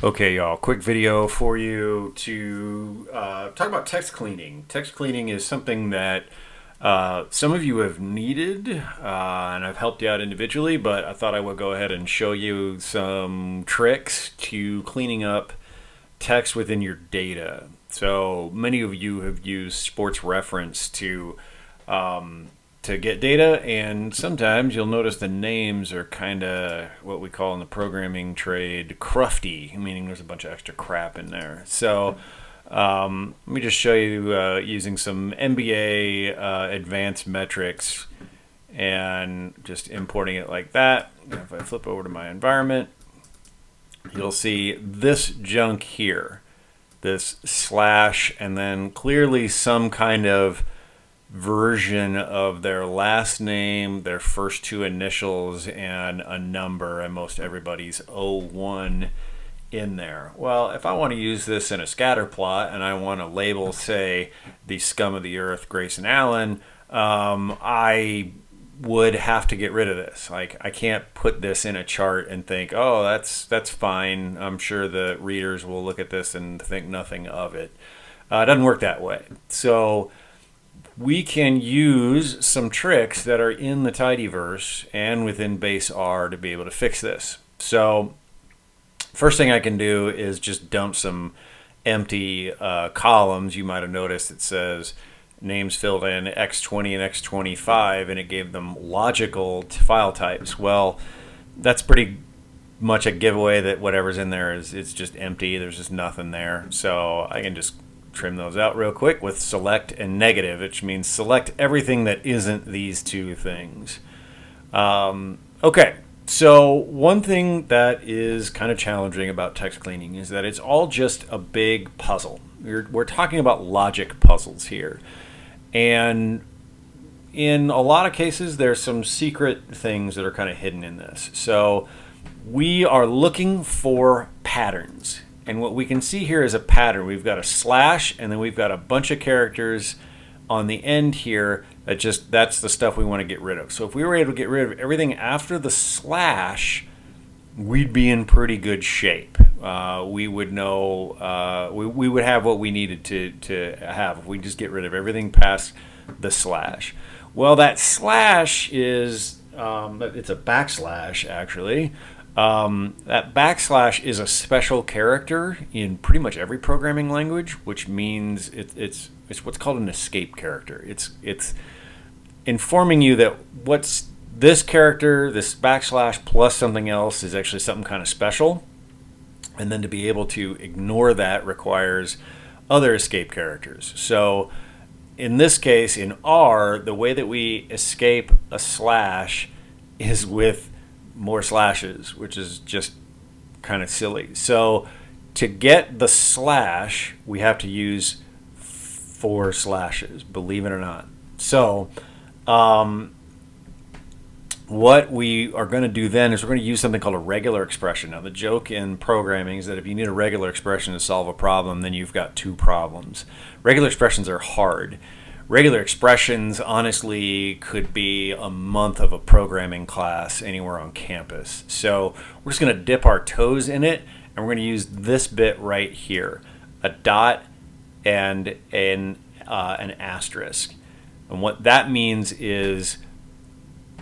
Okay, y'all, quick video for you to talk about text cleaning. Text cleaning is something that some of you have needed, and I've helped you out individually, but I thought I would go ahead and show you some tricks to cleaning up text within your data. So many of you have used sports reference to get data, and sometimes you'll notice the names are kind of what we call in the programming trade crufty, meaning there's a bunch of extra crap in there. So let me just show you using some NBA advanced metrics and just importing it like that. If I flip over to my environment, you'll see this junk here, this slash, and then clearly some kind of version of their last name, their first two initials, and a number, and most everybody's 01 in there. Well, if I want to use this in a scatter plot and I want to label, say, the scum of the earth, Grayson Allen, I would have to get rid of this. Like, I can't put this in a chart and think, oh, that's fine. I'm sure the readers will look at this and think nothing of it. It doesn't work that way. So we can use some tricks that are in the tidyverse and within base R to be able to fix this. So first thing I can do is just dump some empty columns. You might have noticed it says names filled in X20 and X25, and it gave them logical file types. Well, that's pretty much a giveaway that whatever's in there it's just empty. There's just nothing there. So I can just trim those out real quick with select and negative, which means select everything that isn't these two things. Okay, so one thing that is kind of challenging about text cleaning is that it's all just a big puzzle. We're talking about logic puzzles here. And in a lot of cases, there's some secret things that are kind of hidden in this. So we are looking for patterns. And what we can see here is a pattern. We've got a slash, and then we've got a bunch of characters on the end here that's the stuff we want to get rid of. So if we were able to get rid of everything after the slash, we'd be in pretty good shape. We would know, we would have what we needed to have if we just get rid of everything past the slash. Well, that slash is, it's a backslash actually. That backslash is a special character in pretty much every programming language, which means it's what's called an escape character. It's informing you that what's this character, this backslash plus something else, is actually something kind of special. And then to be able to ignore that requires other escape characters. So in this case, in R, the way that we escape a slash is with more slashes, which is just kind of silly. So to get the slash, we have to use 4 slashes, believe it or not. So what we are going to do then is we're going to use something called a regular expression. Now, the joke in programming is that if you need a regular expression to solve a problem, then you've got 2 problems. Regular expressions are hard. Regular expressions, honestly, could be a month of a programming class anywhere on campus. So we're just going to dip our toes in it, and we're going to use this bit right here, a dot and an asterisk. And what that means is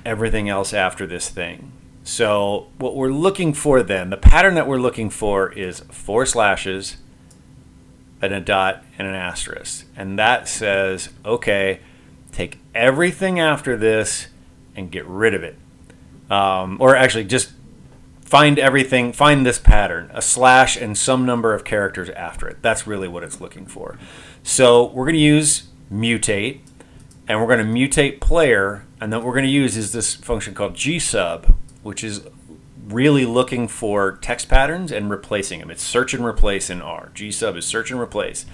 everything else after this thing. So what we're looking for then, the pattern that we're looking for is 4 slashes, and a dot and an asterisk, and that says, okay, take everything after this and get rid of it, or actually just find this pattern, a slash and some number of characters after it. That's really what it's looking for. So we're going to use mutate, and we're going to mutate player, and then what we're going to use is this function called gsub, which is really looking for text patterns and replacing them. It's search and replace in R. Gsub is search and replace.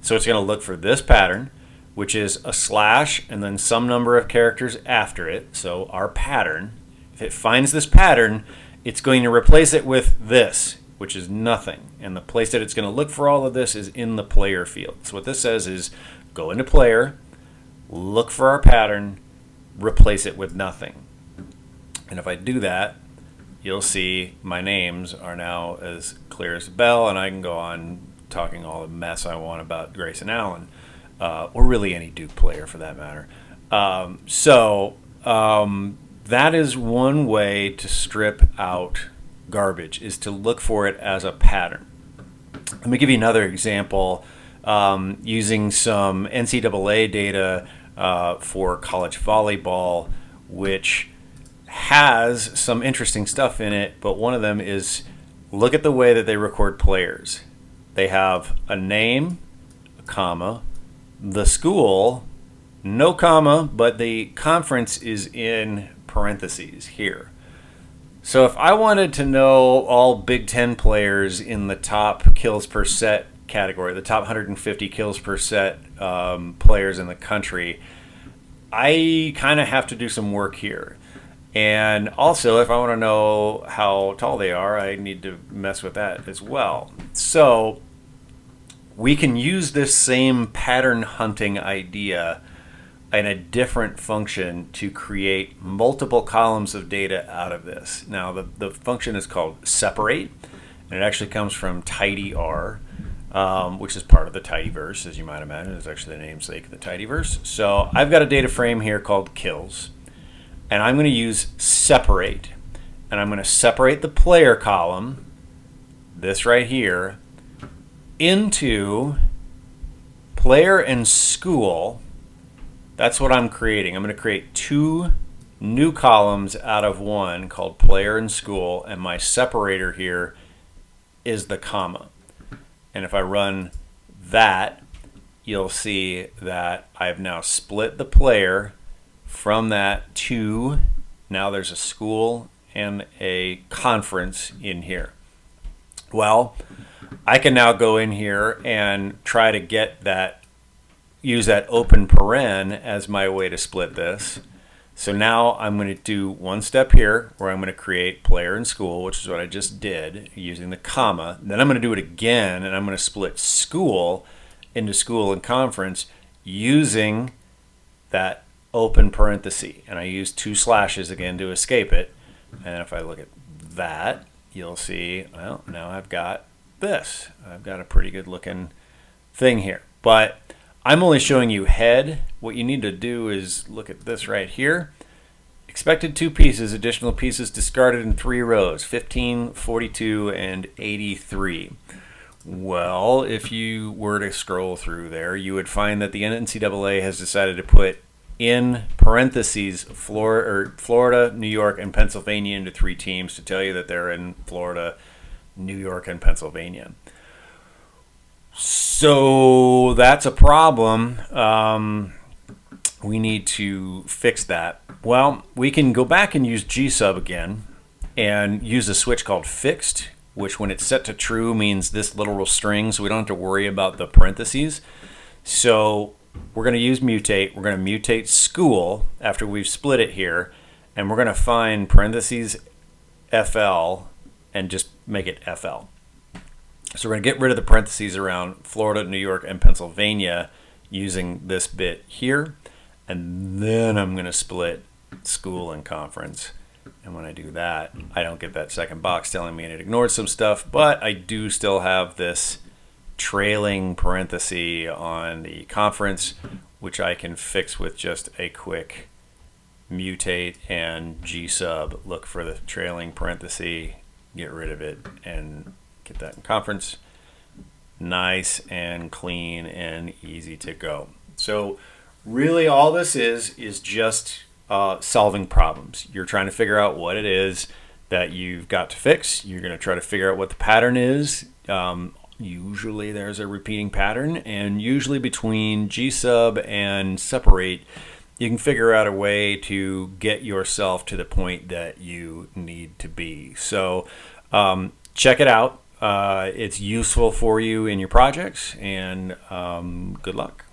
So it's going to look for this pattern, which is a slash and then some number of characters after it. So our pattern, if it finds this pattern, it's going to replace it with this, which is nothing. And the place that it's going to look for all of this is in the player field. So what this says is go into player, look for our pattern, replace it with nothing. And if I do that, you'll see my names are now as clear as a bell, and I can go on talking all the mess I want about Grayson Allen, or really any Duke player for that matter. That is one way to strip out garbage, is to look for it as a pattern. Let me give you another example using some NCAA data for college volleyball, which has some interesting stuff in it, but one of them is look at the way that they record players. They have a name, a comma, the school, no comma, but the conference is in parentheses here. So if I wanted to know all Big Ten players in the top kills per set category, the top 150 kills per set players in the country, I kind of have to do some work here. And also, if I want to know how tall they are, I need to mess with that as well. So we can use this same pattern hunting idea in a different function to create multiple columns of data out of this. Now, the function is called separate, and it actually comes from tidyr, which is part of the tidyverse, as you might imagine. It's actually the namesake of the tidyverse. So I've got a data frame here called kills, and I'm going to use separate, and I'm going to separate the player column, this right here, into player and school. That's what I'm creating. I'm going to create two new columns out of one called player and school, and my separator here is the comma. And if I run that, you'll see that I've now split the player from that to, now there's a school and a conference in here. Well, I can now go in here and try to get that, use that open paren as my way to split this. So now I'm going to do one step here where I'm going to create player and school, which is what I just did using the comma. Then I'm going to do it again, and I'm going to split school into school and conference using that open parenthesis. And I use two slashes again to escape it. And if I look at that, you'll see, well, now I've got this. I've got a pretty good looking thing here. But I'm only showing you head. What you need to do is look at this right here. Expected 2 pieces, additional pieces discarded in 3 rows, 15, 42, and 83. Well, if you were to scroll through there, you would find that the NCAA has decided to put in parentheses Florida, New York, and Pennsylvania into 3 teams to tell you that they're in Florida, New York, and Pennsylvania. So that's a problem. We need to fix that. Well, we can go back and use gsub again and use a switch called fixed, which when it's set to true means this literal string, so we don't have to worry about the parentheses. So we're going to use mutate. We're going to mutate school after we've split it here, and we're going to find parentheses FL and just make it FL. So we're going to get rid of the parentheses around Florida, New York, and Pennsylvania using this bit here. And then I'm going to split school and conference. And when I do that, I don't get that second box telling me it ignored some stuff, but I do still have this trailing parenthesis on the conference, which I can fix with just a quick mutate and gsub. Look for the trailing parenthesis, get rid of it, and get that in conference. Nice and clean and easy to go. So really all this is just solving problems. You're trying to figure out what it is that you've got to fix. You're going to try to figure out what the pattern is. Usually there's a repeating pattern, and usually between gsub and separate, you can figure out a way to get yourself to the point that you need to be. So check it out. It's useful for you in your projects, and good luck.